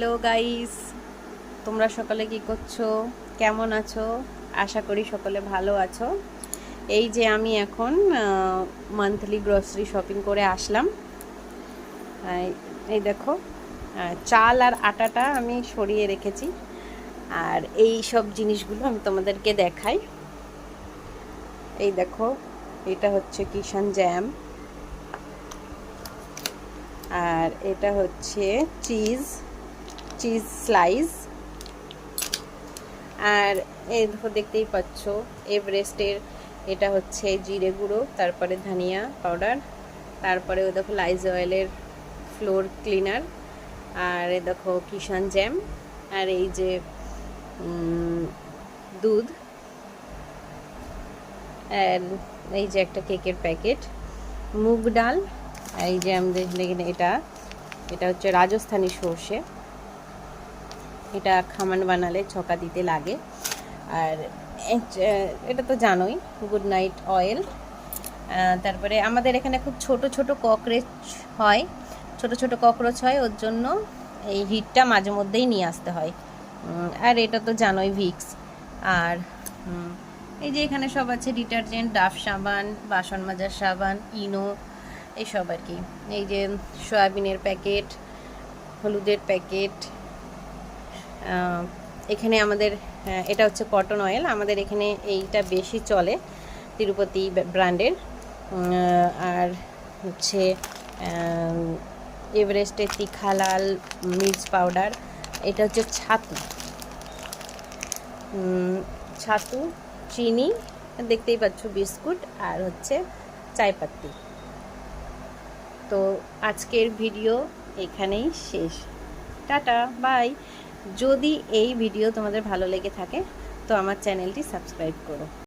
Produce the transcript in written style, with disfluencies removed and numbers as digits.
Hello guys, তোমরা সকলে কি করছো, কেমন আছো? আশা করি সকলে ভালো আছো। এই যে আমি এখন মান্থলি গ্রসারি শপিং করে আসলাম। এই দেখো, চাল আর আটাটা আমি সরিয়ে রেখেছি, আর এই সব জিনিসগুলো আমি তোমাদেরকে দেখাই। এই দেখো, এটা হচ্ছে কিষান জ্যাম, আর এটা হচ্ছে চিজ স্লাইস, আর এই দেখো দেখতেই পাচ্ছ এভারেস্টের এটা হচ্ছে জিরে গুঁড়ো, তারপরে ধনিয়া পাউডার, তারপরে ওই দেখো লাইজয়েলের ফ্লোর ক্লিনার, আর এই দেখো কিষান জ্যাম, আর এই যে দুধ, আর এই যে একটা কেকের প্যাকেট, মুগ ডাল, আর এই যে আমাদের এটা হচ্ছে রাজস্থানী সর্ষে, এটা খামান বানালে ছকা দিতে লাগে। আর এটা তো জানোই, গুড নাইট অয়েল। তারপরে আমাদের এখানে খুব ছোট ছোট ককরোচ হয়, ওর জন্য এই হিটটা মাঝে মধ্যেই নিয়ে আসতে হয়। আর এটা তো জানোই ভিক্স। আর এই যে এখানে সব আছে ডিটারজেন্ট, ডাভ সাবান, বাসন মাজার সাবান, ইনো, এইসব আর কি। এই যে সয়াবিনের প্যাকেট, হলুদের প্যাকেট, এখানে আমাদের এটা হচ্ছে কটন অয়েল, আমাদের এখানে এইটা বেশি চলে, তিরুপতি ব্র্যান্ডের। আর হচ্ছে এভারেস্টের তিখালাল মির্চ পাউডার, এটা হচ্ছে ছাতু, চিনি, দেখতেই পাচ্ছ বিস্কুট, আর হচ্ছে চায়পাত্তি। তো আজকের ভিডিও এখানেই শেষ, টাটা বাই। যদি এই ভিডিও তোমাদের ভালো লেগে থাকে তো আমার চ্যানেলটি সাবস্ক্রাইব করো।